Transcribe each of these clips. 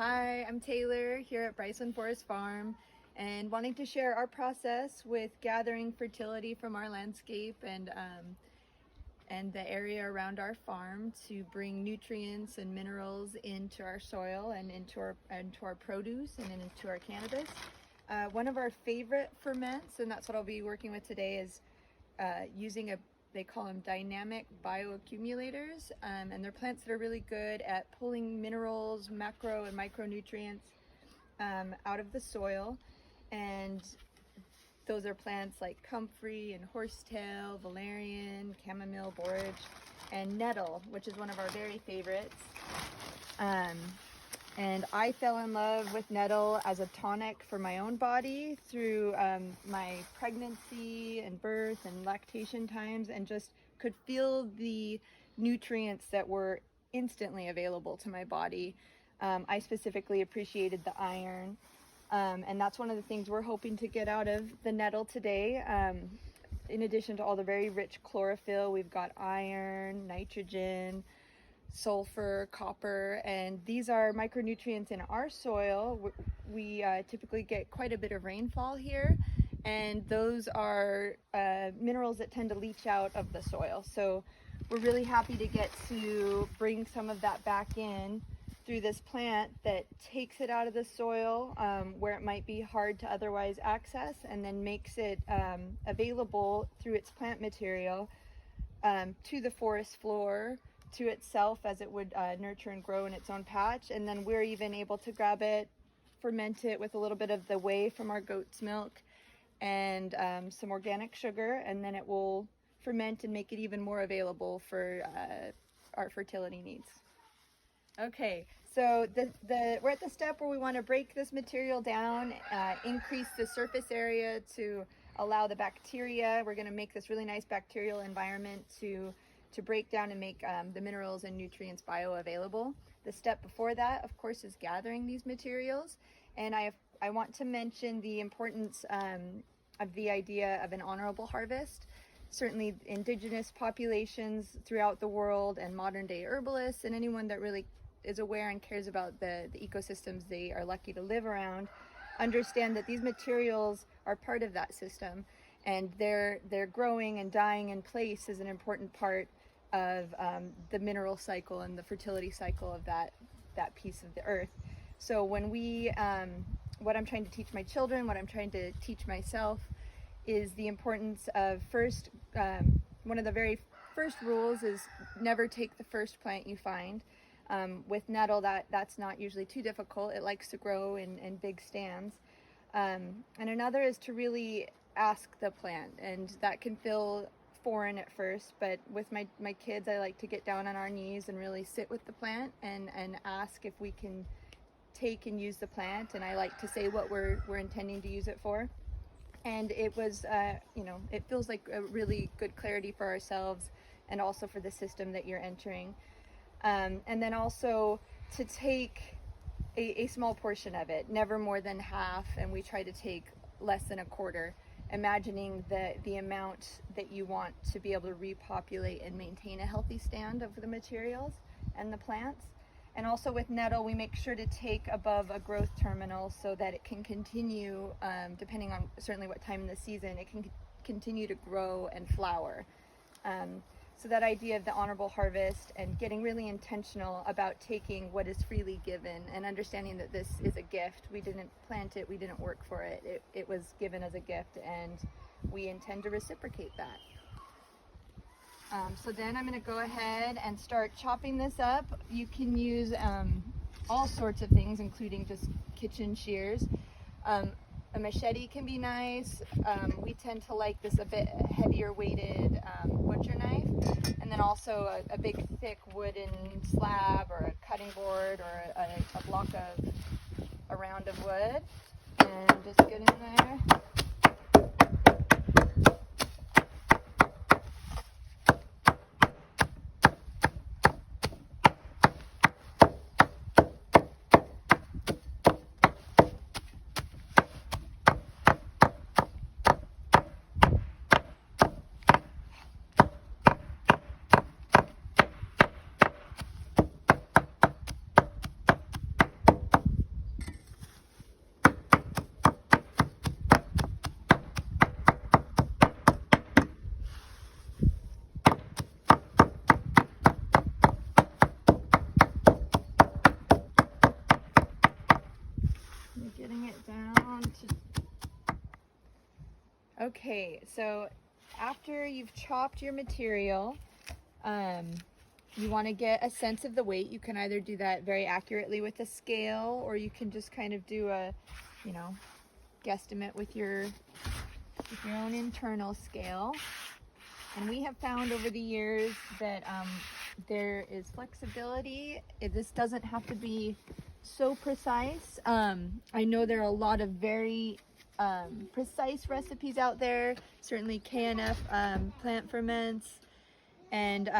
Hi, I'm Taylor here at Bryceland Forest Farm and wanting to share our process with gathering fertility from our landscape and the area around our farm to bring nutrients and minerals into our soil and into our produce and into our cannabis. One of our favorite ferments, and that's what I'll be working with today, is using they call them dynamic bioaccumulators, and they're plants that are really good at pulling minerals, macro and micronutrients out of the soil. And those are plants like comfrey and horsetail, valerian, chamomile, borage, and nettle, which is one of our very favorites. And I fell in love with nettle as a tonic for my own body through my pregnancy and birth and lactation times, and just could feel the nutrients that were instantly available to my body. I specifically appreciated the iron, and that's one of the things we're hoping to get out of the nettle today. In addition to all the very rich chlorophyll, we've got iron, nitrogen, sulfur, copper, and these are micronutrients in our soil. We typically get quite a bit of rainfall here, and those are minerals that tend to leach out of the soil. So we're really happy to get to bring some of that back in through this plant that takes it out of the soil where it might be hard to otherwise access, and then makes it available through its plant material to the forest floor, to itself, as it would nurture and grow in its own patch. And then we're even able to grab it, ferment it with a little bit of the whey from our goat's milk and some organic sugar, and then it will ferment and make it even more available for our fertility needs. Okay, so we're at the step where we want to break this material down, increase the surface area to allow the bacteria. We're going to make this really nice bacterial environment to break down and make the minerals and nutrients bioavailable. The step before that, of course, is gathering these materials. And I want to mention the importance of the idea of an honorable harvest. Certainly indigenous populations throughout the world and modern day herbalists and anyone that really is aware and cares about the ecosystems they are lucky to live around understand that these materials are part of that system, and their growing and dying in place is an important part of the mineral cycle and the fertility cycle of that piece of the earth. So when what I'm trying to teach my children, what I'm trying to teach myself, is the importance of one of the very first rules is never take the first plant you find. With nettle, that's not usually too difficult. It likes to grow in big stands. And another is to really ask the plant, and that can feel foreign at first, but with my kids, I like to get down on our knees and really sit with the plant and ask if we can take and use the plant, and I like to say what we're intending to use it for. And it was it feels like a really good clarity for ourselves and also for the system that you're entering. And then also to take a small portion of it, never more than half, and we try to take less than a quarter, imagining the amount that you want to be able to repopulate and maintain a healthy stand of the materials and the plants. And also with nettle, we make sure to take above a growth terminal so that it can continue, depending on certainly what time in the season, it can continue to grow and flower. So that idea of the honorable harvest and getting really intentional about taking what is freely given and understanding that this is a gift. We didn't plant it, we didn't work for it. It was given as a gift, and we intend to reciprocate that. So then I'm going to go ahead and start chopping this up. You can use all sorts of things, including just kitchen shears. A machete can be nice. We tend to like this a bit heavier weighted butcher knife, and then also a big thick wooden slab or a cutting board or a block of a round of wood, and just get in there. getting it down to... Okay, so after you've chopped your material, you want to get a sense of the weight. You can either do that very accurately with a scale, or you can just kind of do a, you know, guesstimate with your own internal scale. And we have found over the years that there is flexibility. This doesn't have to be so precise. I know there are a lot of very precise recipes out there, certainly KNF plant ferments. And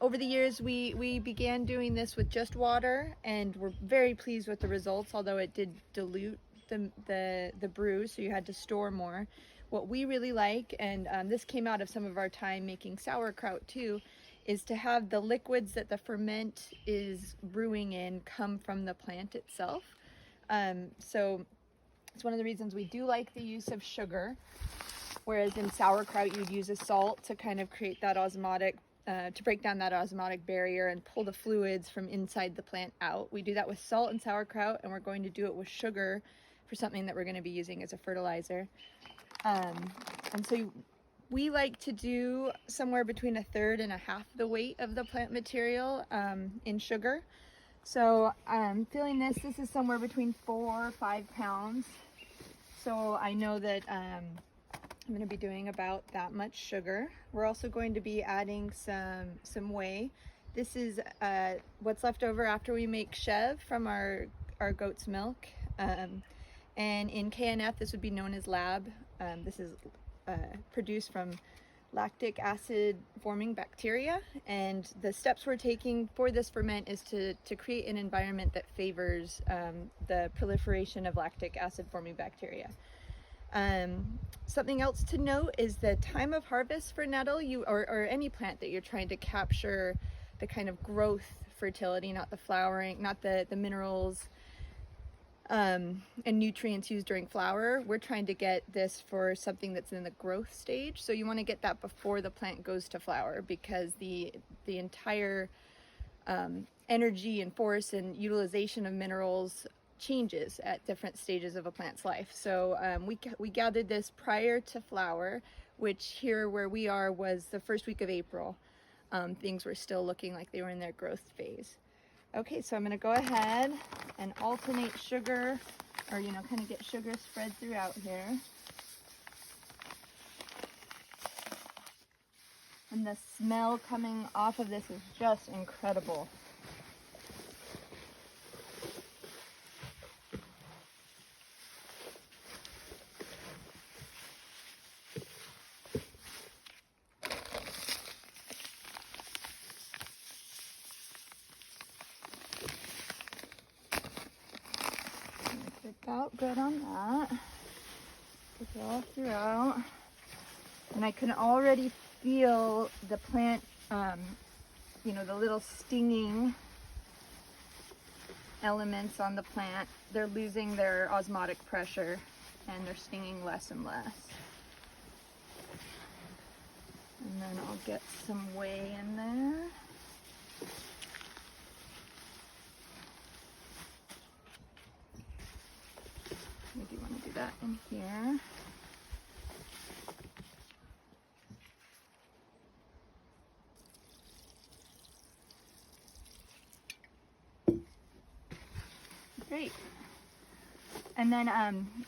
over the years, we began doing this with just water, and we're very pleased with the results, although it did dilute the brew, so you had to store more. What we really like, and this came out of some of our time making sauerkraut too, is to have the liquids that the ferment is brewing in come from the plant itself. So it's one of the reasons we do like the use of sugar, whereas in sauerkraut you'd use a salt to kind of create that osmotic, to break down that osmotic barrier and pull the fluids from inside the plant out. We do that with salt and sauerkraut, and we're going to do it with sugar for something that we're going to be using as a fertilizer. And so we like to do somewhere between 1/3 and 1/2 the weight of the plant material in sugar. So I'm feeling this is somewhere between 4 or 5 pounds. So I know that I'm going to be doing about that much sugar. We're also going to be adding some whey. This is what's left over after we make chev from our goat's milk. And in KNF, this would be known as lab. This is produced from lactic acid forming bacteria, and the steps we're taking for this ferment is to create an environment that favors the proliferation of lactic acid forming bacteria. Something else to note is the time of harvest for nettle, or any plant that you're trying to capture the kind of growth fertility, not the flowering, not the minerals and nutrients used during flower. We're trying to get this for something that's in the growth stage. So you want to get that before the plant goes to flower, because the entire energy and force and utilization of minerals changes at different stages of a plant's life. So we gathered this prior to flower, which here where we are was the first week of April. Things were still looking like they were in their growth phase. Okay, so I'm going to go ahead and alternate sugar, or kind of get sugar spread throughout here. And the smell coming off of this is just incredible. Out good on that. Put it all throughout. And I can already feel the plant, the little stinging elements on the plant. They're losing their osmotic pressure and they're stinging less and less. And then I'll get some whey in there. I do want to do that in here. Great. And then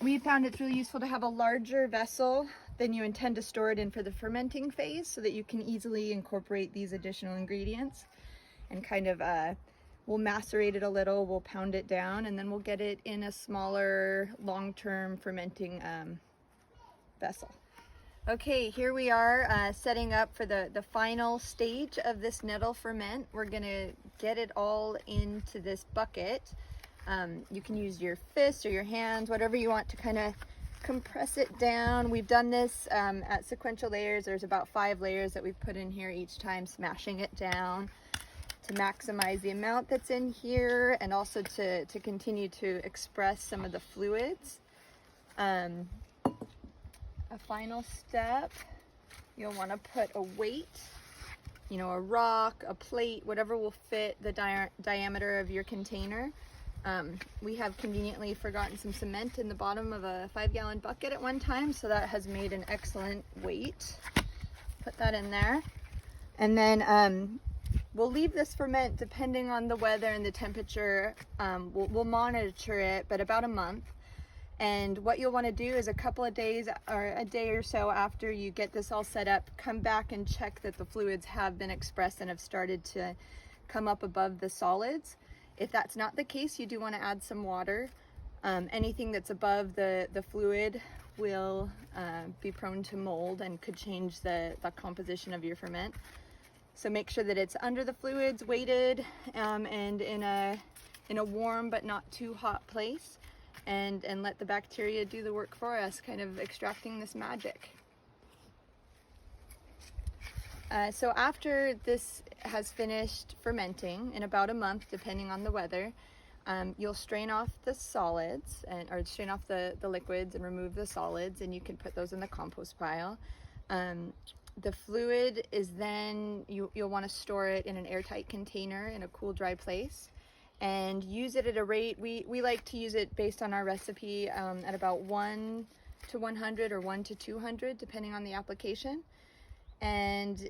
we found it's really useful to have a larger vessel than you intend to store it in for the fermenting phase, so that you can easily incorporate these additional ingredients and kind of we'll macerate it a little, we'll pound it down, and then we'll get it in a smaller, long-term fermenting vessel. Okay, here we are setting up for the final stage of this nettle ferment. We're gonna get it all into this bucket. You can use your fist or your hands, whatever you want to kind of compress it down. We've done this at sequential layers. There's about 5 layers that we've put in here each time, smashing it down to maximize the amount that's in here, and also to continue to express some of the fluids. A final step, you'll want to put a weight, a rock, a plate, whatever will fit the diameter of your container. We have conveniently forgotten some cement in the bottom of a 5-gallon bucket at one time, so that has made an excellent weight. Put that in there. And then we'll leave this ferment, depending on the weather and the temperature. We'll monitor it, but about a month. And what you'll want to do is a couple of days or a day or so after you get this all set up, come back and check that the fluids have been expressed and have started to come up above the solids. If that's not the case, you do want to add some water. Anything that's above the fluid will be prone to mold and could change the composition of your ferment. So make sure that it's under the fluids, weighted, and in a warm but not too hot place, and let the bacteria do the work for us, kind of extracting this magic. So after this has finished fermenting in about a month, depending on the weather, you'll strain off the solids or strain off the liquids and remove the solids, and you can put those in the compost pile. The fluid is then, you'll want to store it in an airtight container in a cool, dry place, and use it at a rate. We like to use it based on our recipe at about 1 to 100 or 1 to 200, depending on the application. And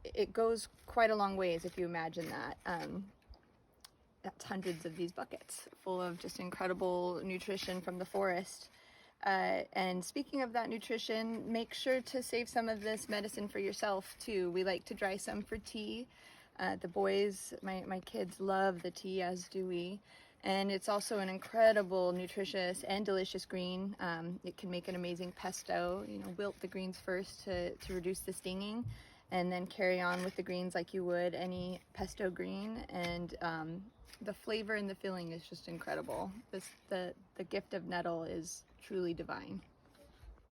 it goes quite a long ways, if you imagine that. That's hundreds of these buckets full of just incredible nutrition from the forest. And speaking of that nutrition, make sure to save some of this medicine for yourself too. We like to dry some for tea. The boys, my kids, love the tea, as do we. And it's also an incredible, nutritious, and delicious green. It can make an amazing pesto. Wilt the greens first to reduce the stinging, and then carry on with the greens like you would any pesto green. And the flavor and the filling is just incredible. The gift of nettle is truly divine.